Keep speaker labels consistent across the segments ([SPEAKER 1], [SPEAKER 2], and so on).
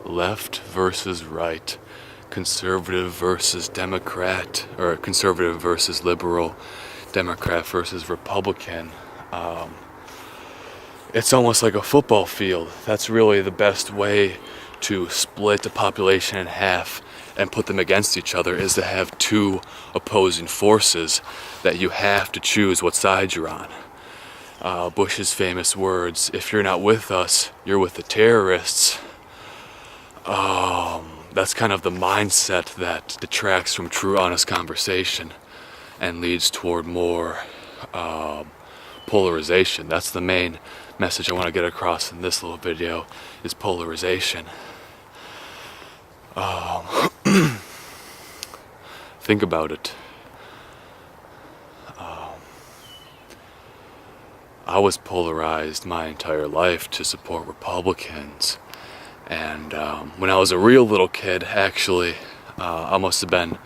[SPEAKER 1] left versus right, conservative versus Democrat, or conservative versus liberal, Democrat versus Republican. It's almost like a football field. That's really the best way to split the population in half and put them against each other, is to have two opposing forces that you have to choose what side you're on. Bush's famous words, "If you're not with us, you're with the terrorists." That's kind of the mindset that detracts from true, honest conversation and leads toward more polarization. That's the main message I want to get across in this little video, is polarization. Think about it. I was polarized my entire life to support Republicans. And when I was a real little kid, actually, I must have been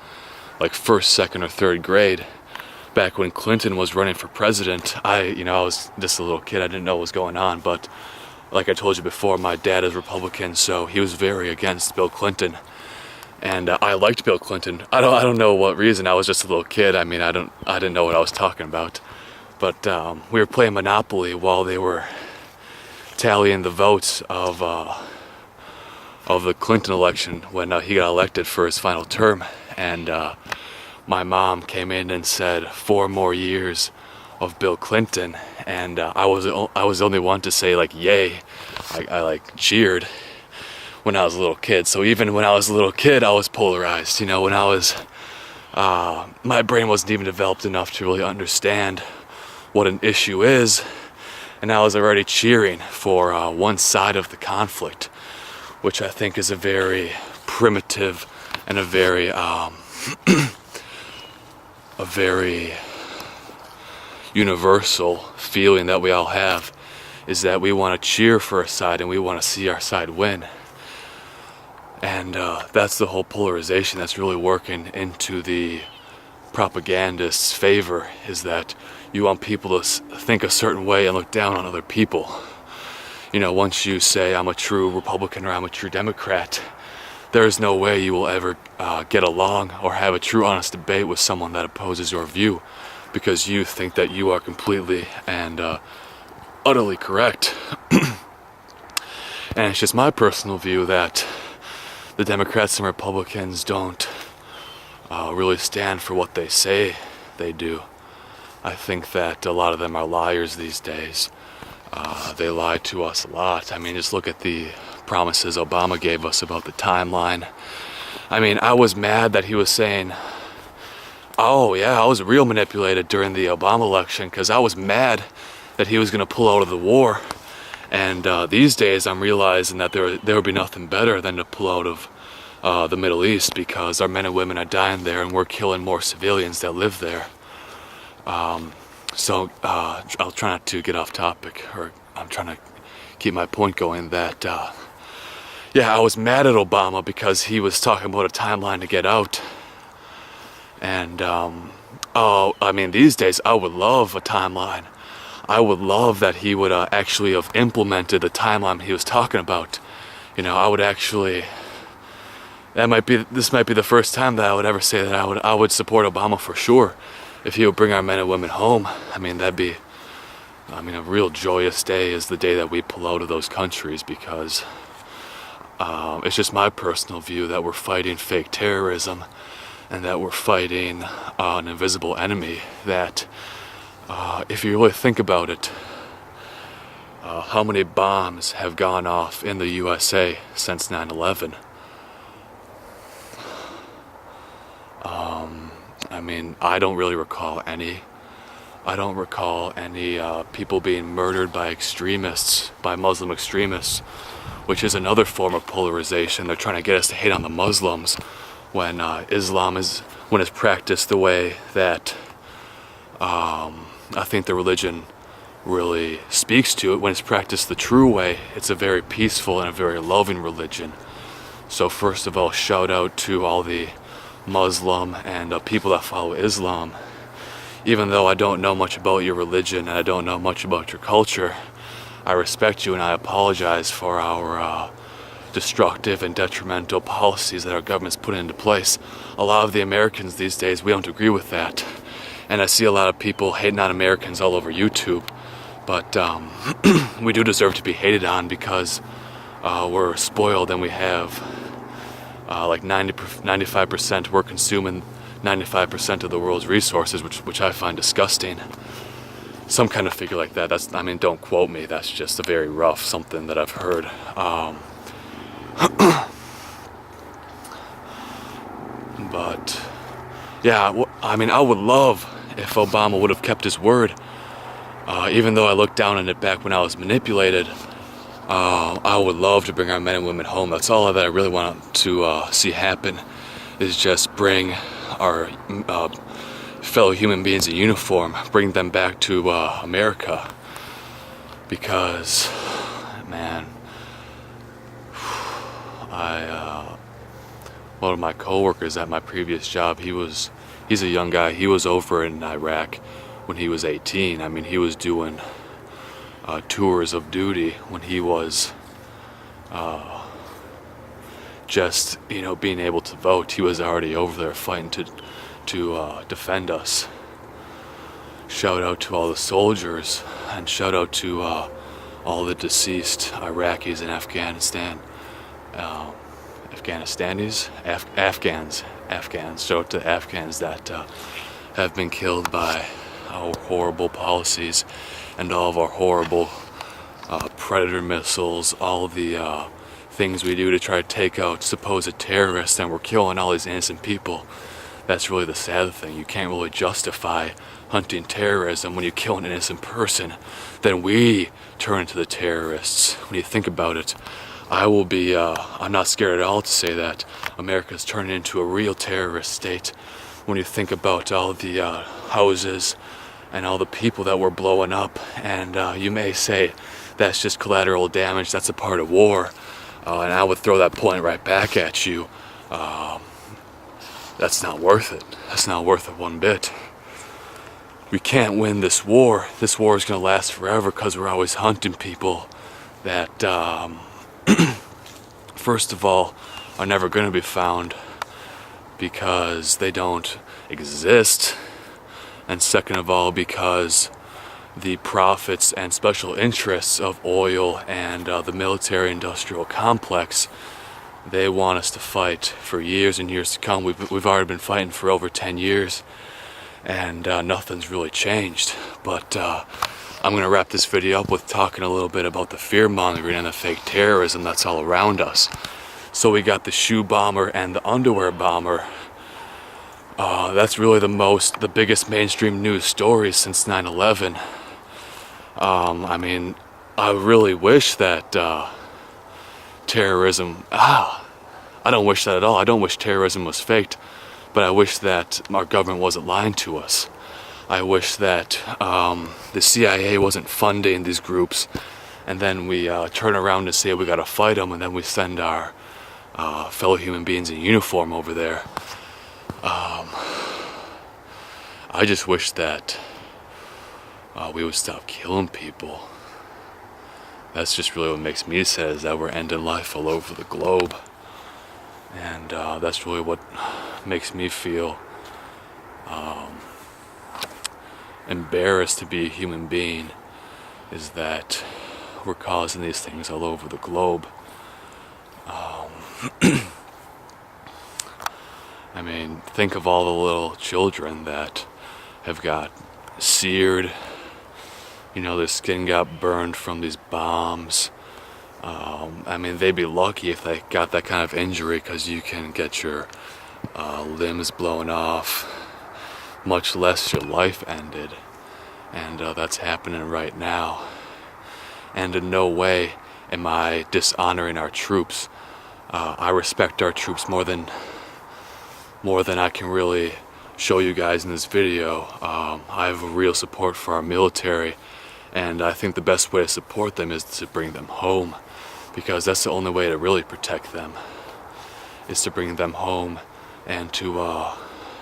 [SPEAKER 1] like first, second, or third grade, back when Clinton was running for president. I was just a little kid. I didn't know what was going on, but like I told you before, my dad is Republican, so he was very against Bill Clinton. And I liked Bill Clinton. I don't know what reason. I was just a little kid. I mean, I didn't know what I was talking about. But we were playing Monopoly while they were tallying the votes of the Clinton election when he got elected for his final term. And my mom came in and said 4 more years of Bill Clinton, and I was the only one to say like yay. I like cheered when I was a little kid. So even when I was a little kid, I was polarized. When I was my brain wasn't even developed enough to really understand what an issue is, and I was already cheering for one side of the conflict, which I think is a very primitive and a very universal feeling that we all have, is that we want to cheer for a side and we want to see our side win. And that's the whole polarization that's really working into the propagandist's favor, is that you want people to think a certain way and look down on other people. Once you say I'm a true Republican or I'm a true Democrat, there is no way you will ever get along or have a true, honest debate with someone that opposes your view, because you think that you are completely and utterly correct. And it's just my personal view that the Democrats and Republicans don't really stand for what they say they do. I think that a lot of them are liars these days. They lie to us a lot. I mean, just look at the promises Obama gave us about the timeline. I mean, I was mad that he was saying, oh yeah, I was real manipulated during the Obama election, because I was mad that he was going to pull out of the war. And these days I'm realizing that there would be nothing better than to pull out of the Middle East, because our men and women are dying there and we're killing more civilians that live there. So I'll try not to get off topic, or I'm trying to keep my point going that, yeah, I was mad at Obama because he was talking about a timeline to get out. And, I mean, these days I would love a timeline. I would love that he would actually have implemented the timeline he was talking about. I would actually, this might be the first time that I would ever say that I would support Obama for sure. If he would bring our men and women home, I mean, that'd be, a real joyous day is the day that we pull out of those countries, because it's just my personal view that we're fighting fake terrorism and that we're fighting an invisible enemy that, if you really think about it, how many bombs have gone off in the USA since 9/11? I mean, I don't really recall any. I don't recall any people being murdered by extremists, by Muslim extremists, which is another form of polarization. They're trying to get us to hate on the Muslims when Islam when it's practiced the way that I think the religion really speaks to it. When it's practiced the true way, it's a very peaceful and a very loving religion. So first of all, shout out to all the Muslim and people that follow Islam. Even though I don't know much about your religion and I don't know much about your culture, I respect you and I apologize for our destructive and detrimental policies that our government's put into place. A lot of the Americans these days, we don't agree with that. And I see a lot of people hating on Americans all over YouTube. But we do deserve to be hated on because we're spoiled and we have like 95%, we're consuming 95% of the world's resources, which I find disgusting. Some kind of figure like that. I mean, don't quote me. That's just a very rough something that I've heard. But yeah, I mean, I would love if Obama would have kept his word. Even though I looked down on it back when I was manipulated, I would love to bring our men and women home. That's all that I really want to see happen, is just bring our fellow human beings in uniform, bring them back to America. Because, man, one of my coworkers at my previous job, he's a young guy. He was over in Iraq when he was 18. I mean, he was doing tours of duty when he was just, being able to vote. He was already over there fighting to defend us. Shout out to all the soldiers, and shout out to all the deceased Iraqis in Afghanistan. Afghans. Shout out to Afghans that have been killed by our horrible policies and all of our horrible predator missiles, all the things we do to try to take out supposed terrorists, and we're killing all these innocent people. That's really the sad thing. You can't really justify hunting terrorism when you kill an innocent person. Then we turn into the terrorists. When you think about it, I'm not scared at all to say that America's turning into a real terrorist state. When you think about all the houses and all the people that we're blowing up, and you may say that's just collateral damage, that's a part of war, and I would throw that point right back at you. That's not worth it. That's not worth it one bit. We can't win this war. This war is going to last forever because we're always hunting people that, first of all, are never going to be found because they don't exist, and second of all, because the profits and special interests of oil and the military-industrial complex, they want us to fight for years and years to come. We've already been fighting for over 10 years, and nothing's really changed. But I'm going to wrap this video up with talking a little bit about the fear-mongering and the fake terrorism that's all around us. So we got the shoe bomber and the underwear bomber. That's really the biggest mainstream news stories since 9/11. I mean, I really wish that terrorism, I don't wish that at all. I don't wish terrorism was faked, but I wish that our government wasn't lying to us. I wish that the CIA wasn't funding these groups, and then we turn around and say we gotta fight them, and then we send our fellow human beings in uniform over there. I just wish that we would stop killing people. That's just really what makes me sad, is that we're ending life all over the globe. And that's really what makes me feel embarrassed to be a human being, is that we're causing these things all over the globe. I mean, think of all the little children that have got seared, their skin got burned from these bombs. I mean, they'd be lucky if they got that kind of injury, because you can get your limbs blown off, much less your life ended. And that's happening right now. And in no way am I dishonoring our troops. I respect our troops more than I can really show you guys in this video. I have a real support for our military, and I think the best way to support them is to bring them home, because that's the only way to really protect them, is to bring them home and to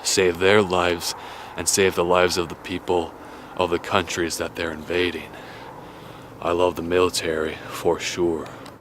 [SPEAKER 1] save their lives and save the lives of the people of the countries that they're invading. I love the military for sure.